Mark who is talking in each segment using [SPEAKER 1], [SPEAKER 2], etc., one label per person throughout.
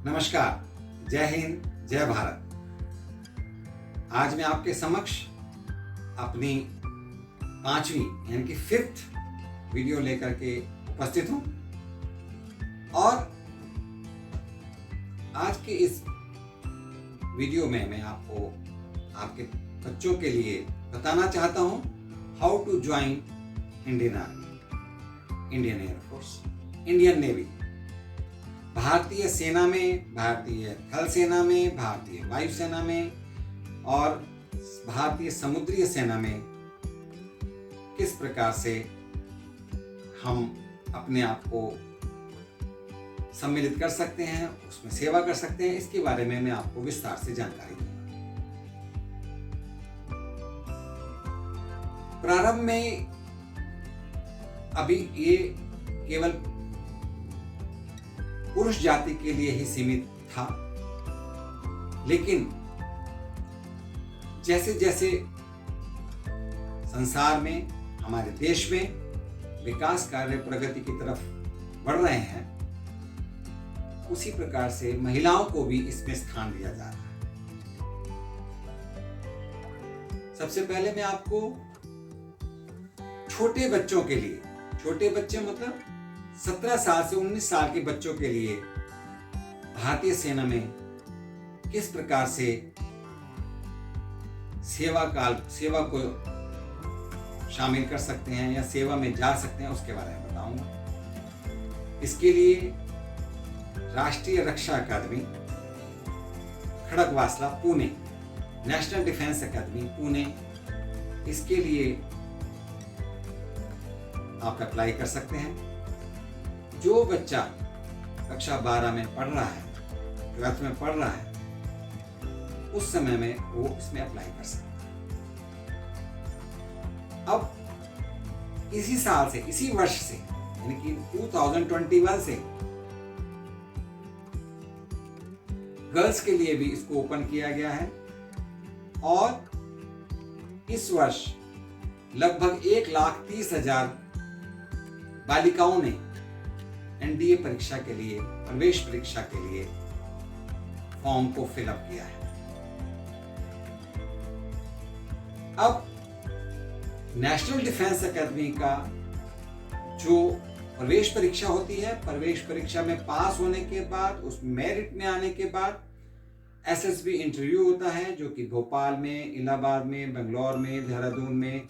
[SPEAKER 1] नमस्कार, जय हिंद, जय भारत। आज मैं आपके समक्ष अपनी 5वीं यानी कि 5th वीडियो लेकर के उपस्थित हूं और आज के इस वीडियो में मैं आपको आपके बच्चों के लिए बताना चाहता हूं how to join Indian army, Indian air force, Indian navy. भारतीय सेना में, भारतीय थल सेना में, भारतीय वायुसेना में और भारतीय समुद्री सेना में किस प्रकार से हम अपने आप को सम्मिलित कर सकते हैं, उसमें सेवा कर सकते हैं, इसके बारे में मैं आपको विस्तार से जानकारी दूंगा। प्रारंभ में अभी ये केवल पुरुष जाति के लिए ही सीमित था, लेकिन जैसे जैसे संसार में, हमारे देश में विकास कार्य प्रगति की तरफ बढ़ रहे हैं, उसी प्रकार से महिलाओं को भी इसमें स्थान दिया जा रहा है। सबसे पहले मैं आपको छोटे बच्चों के लिए, छोटे बच्चे मतलब 17 साल से 19 साल के बच्चों के लिए भारतीय सेना में किस प्रकार से सेवा को शामिल कर सकते हैं या सेवा में जा सकते हैं, उसके बारे में बताऊंगा। इसके लिए राष्ट्रीय रक्षा अकादमी खड़गवासला पुणे, नेशनल डिफेंस अकादमी पुणे, इसके लिए आप अप्लाई कर सकते हैं। जो बच्चा कक्षा 12 में पढ़ रहा है, 12th में पढ़ रहा है, उस समय में वो इसमें अप्लाई कर सकता है। अब इसी साल से, इसी वर्ष से, यानी कि 2021 से गर्ल्स के लिए भी इसको ओपन किया गया है और इस वर्ष लगभग 1,30,000 बालिकाओं ने एनडीए परीक्षा के लिए, प्रवेश परीक्षा के लिए फॉर्म को फिलअप किया है। अब नेशनल डिफेंस अकादमी का जो प्रवेश परीक्षा होती है, प्रवेश परीक्षा में पास होने के बाद, उस मेरिट में आने के बाद एसएसबी इंटरव्यू होता है, जो कि भोपाल में, इलाहाबाद में, बेंगलोर में, देहरादून में,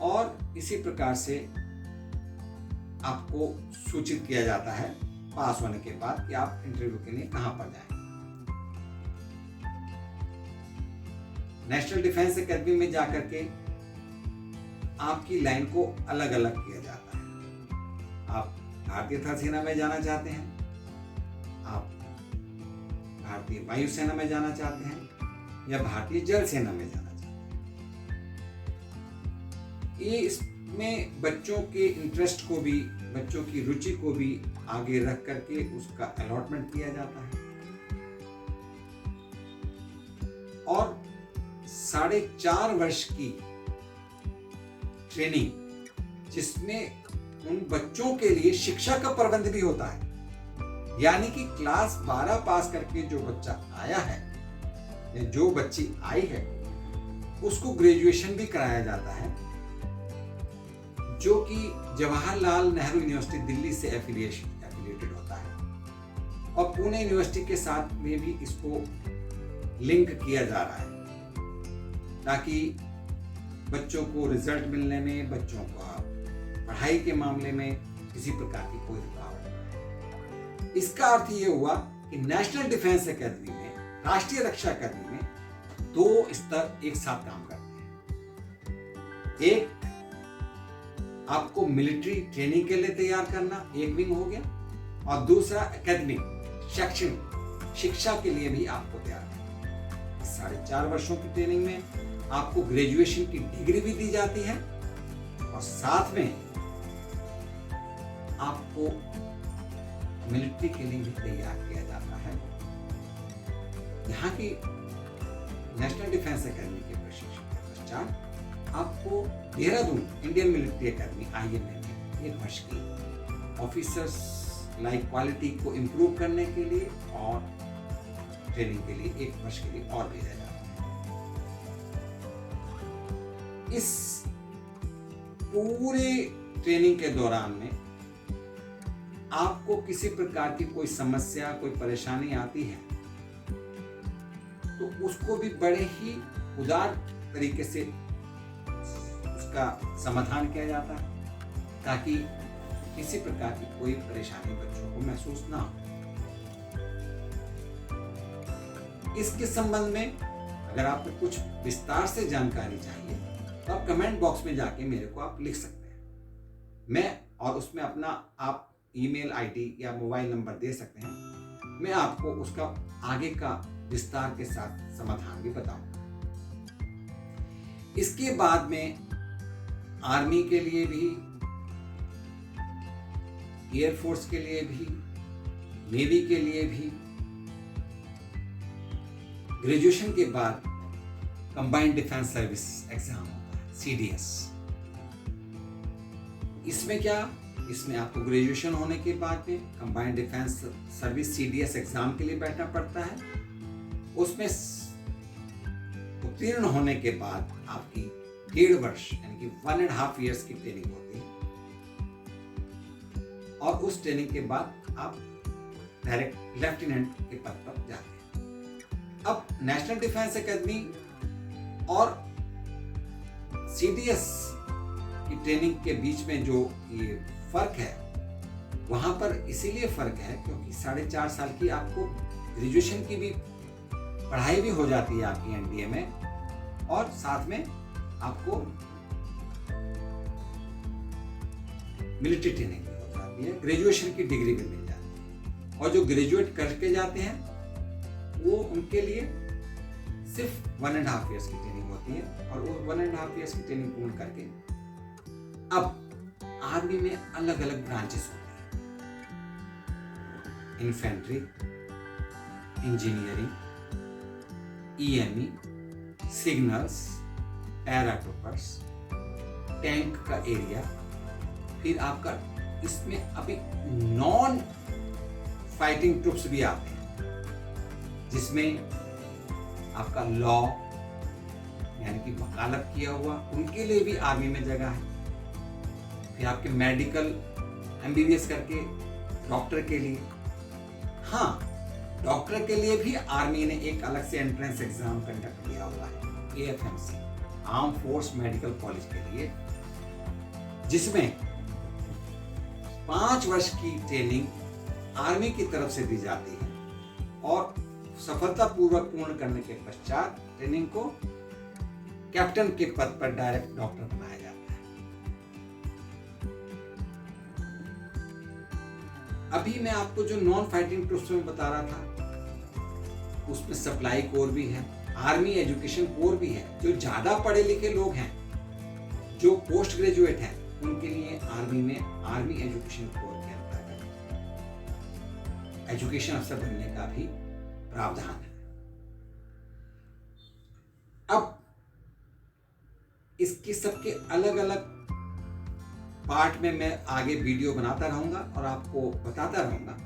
[SPEAKER 1] और इसी प्रकार से आपको सूचित किया जाता है पास होने के बाद कि आप इंटरव्यू के लिए कहां पर जाएं। नेशनल डिफेंस अकादमी में जाकर के आपकी लाइन को अलग अलग किया जाता है। आप भारतीय थल सेना में जाना चाहते हैं, आप भारतीय वायुसेना में जाना चाहते हैं या भारतीय जल सेना में जाना चाहते हैं। ये इसमें बच्चों के इंटरेस्ट को भी, बच्चों की रुचि को भी आगे रख करके उसका अलॉटमेंट किया जाता है और 4.5 वर्ष की ट्रेनिंग, जिसमें उन बच्चों के लिए शिक्षा का प्रबंध भी होता है। यानी कि क्लास 12 पास करके जो बच्चा आया है या जो बच्ची आई है, उसको ग्रेजुएशन भी कराया जाता है, जो कि जवाहरलाल नेहरू यूनिवर्सिटी दिल्ली से एफिलिएटेड होता है और पुणे यूनिवर्सिटी के साथ में भी इसको लिंक किया जा रहा है, ताकि बच्चों को रिजल्ट मिलने में, बच्चों को पढ़ाई के मामले में किसी प्रकार की कोई रुकावट नहीं। इसका अर्थ ये हुआ कि नेशनल डिफेंस अकादमी में, राष्ट्रीय रक्षा अकादमी में 2 स्तर एक साथ काम करते हैं। एक आपको मिलिट्री ट्रेनिंग के लिए तैयार करना, एक विंग हो गया, और दूसरा एकेडमिक, शैक्षणिक शिक्षा के लिए भी आपको तैयार करना। 4.5 वर्षों की ट्रेनिंग में आपको ग्रेजुएशन की डिग्री भी दी जाती है और साथ में आपको मिलिट्री के लिए भी तैयार किया जाता है। यहाँ की नेशनल डिफेंस अकादमी के प्रशिक्षण के पश्चात आपको देहरादून इंडियन मिलिट्री अकादमी IMA में 1 वर्ष की ऑफिसर्स लाइफ क्वालिटी को इम्प्रूव करने के लिए और ट्रेनिंग के लिए 1 वर्ष के लिए और भेजा जाता है। इस पूरे ट्रेनिंग के दौरान में आपको किसी प्रकार की कोई समस्या, कोई परेशानी आती है तो उसको भी बड़े ही उदार तरीके से उसका समाधान किया जाता है, ताकि किसी प्रकार की कोई परेशानी बच्चों को महसूस ना हो। इसके संबंध में अगर आपको कुछ विस्तार से जानकारी चाहिए तो आप कमेंट बॉक्स में जाके मेरे को आप लिख सकते हैं। मैं और उसमें अपना आप ईमेल आईडी या मोबाइल नंबर दे सकते हैं। मैं आपको उसका आगे का विस्तार के साथ समाधान भी बताऊंगा। इसके बाद में आर्मी के लिए भी, एयरफोर्स के लिए भी, नेवी के लिए भी ग्रेजुएशन के बाद कंबाइंड डिफेंस सर्विस एग्जाम होता है, CDS। इसमें क्या, इसमें आपको ग्रेजुएशन होने के बाद में combined defence service CDS exam के लिए बैठना पड़ता है। उसमें उत्तीर्ण होने के बाद आपकी 1.5 वर्ष यानी कि 1.5 years की ट्रेनिंग होती है और उस ट्रेनिंग के बाद आप डायरेक्ट लेफ्टिनेंट के पद पर जाते हैं। अब नेशनल डिफेंस एकेडमी और CDS की ट्रेनिंग के बीच में जो ये फर्क है, वहां पर इसीलिए फर्क है क्योंकि 4.5 साल की आपको ग्रेजुएशन की भी पढ़ाई भी हो जाती है आपकी NDA में, और साथ में आपको मिलिट्री ट्रेनिंग भी हो जाती है, ग्रेजुएशन की डिग्री भी मिल जाती है। और जो ग्रेजुएट करके जाते हैं वो उनके लिए सिर्फ 1.5 years की ट्रेनिंग होती है, और वो 1.5 years की ट्रेनिंग पूर्ण करके अब आर्मी में अलग अलग ब्रांचेस होते हैं। Infantry, engineering, EME, signals, paratroopers, tank का एरिया, फिर आपका इसमें अभी नॉन फाइटिंग ट्रूप्स भी आते हैं, जिसमें आपका लॉ यानी कि वकालत किया हुआ, उनके लिए भी आर्मी में जगह है। फिर आपके मेडिकल MBBS करके डॉक्टर के लिए, हाँ डॉक्टर के लिए भी आर्मी ने एक अलग से एंट्रेंस एग्जाम कंडक्ट किया हुआ है, AFMC, arm force medical college के लिए, जिसमें 5 वर्ष की ट्रेनिंग आर्मी की तरफ से दी जाती है और सफलतापूर्वक पूर्ण करने के पश्चात ट्रेनिंग को कैप्टन के पद पर डायरेक्ट डॉक्टर बनाया जाता है। अभी मैं आपको जो नॉन फाइटिंग ट्रूप्स में बता रहा था, उसमें सप्लाई कोर भी है, आर्मी एजुकेशन कोर भी है। जो ज्यादा पढ़े लिखे लोग हैं, जो पोस्ट ग्रेजुएट हैं, उनके लिए आर्मी में आर्मी एजुकेशन कोर के अंतर्गत एजुकेशन अफसर बनने का भी प्रावधान है। अब इसके सबके अलग अलग पार्ट में मैं आगे वीडियो बनाता रहूंगा और आपको बताता रहूंगा,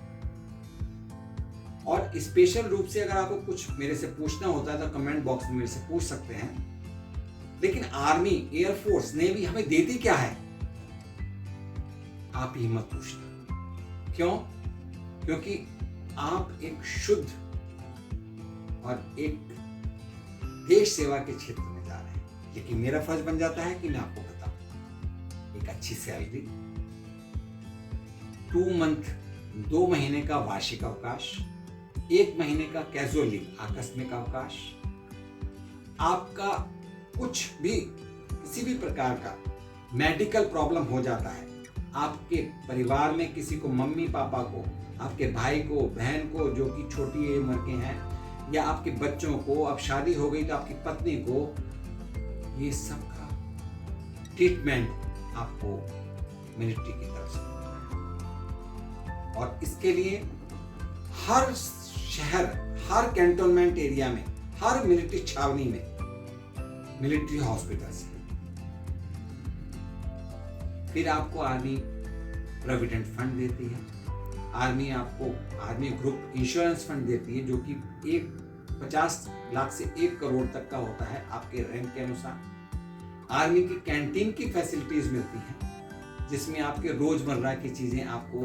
[SPEAKER 1] और स्पेशल रूप से अगर आपको कुछ मेरे से पूछना होता है तो कमेंट बॉक्स में मेरे से पूछ सकते हैं। लेकिन आर्मी, एयरफोर्स, नेवी हमें देती क्या है, आप ही मत पूछना। क्यों? क्योंकि आप एक शुद्ध और एक देश सेवा के क्षेत्र में जा रहे हैं। लेकिन मेरा फर्ज बन जाता है कि मैं आपको बताऊं, एक अच्छी सैलरी, 2 मंथ 2 महीने का वार्षिक अवकाश, 1 महीने का कैजुअल लीव, आकस्मिक अवकाश, आपका कुछ भी किसी भी प्रकार का मेडिकल प्रॉब्लम हो जाता है, आपके परिवार में किसी को, मम्मी पापा को, आपके भाई को, बहन को जो कि छोटी उम्र के हैं, या आपके बच्चों को, अब शादी हो गई तो आपकी पत्नी को, ये सब का ट्रीटमेंट आपको मिलिट्री की तरफ से मिलता है। और इसके लिए हर शहर, हर कैंटोनमेंट एरिया में, हर मिलिट्री छावनी में मिलिट्री हॉस्पिटल्स हैं। फिर आपको आर्मी प्रोविडेंट फंड देती है, आर्मी आपको आर्मी ग्रुप इंश्योरेंस फंड देती है, जो कि 50 लाख से 1 करोड़ तक का होता है आपके रैंक के अनुसार। आर्मी की कैंटीन की फैसिलिटीज मिलती हैं, जिसमें आपके रोजमर्रा की चीजें आपको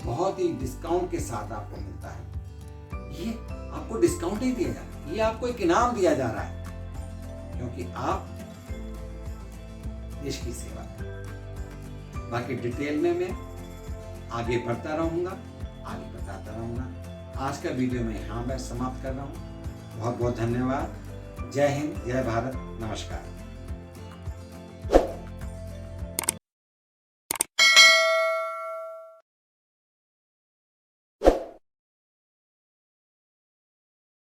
[SPEAKER 1] बहुत ही डिस्काउंट के साथ आपको मिलता है। ये आपको डिस्काउंट नहीं दिया जा रहा, ये आपको एक इनाम दिया जा रहा है, क्योंकि आप देश की सेवा करें। बाकी डिटेल में मैं आगे बढ़ता रहूंगा, आगे बताता रहूंगा। आज का वीडियो मैं यहाँ पर समाप्त कर रहा हूँ। बहुत बहुत धन्यवाद। जय हिंद, जय भारत, नमस्कार।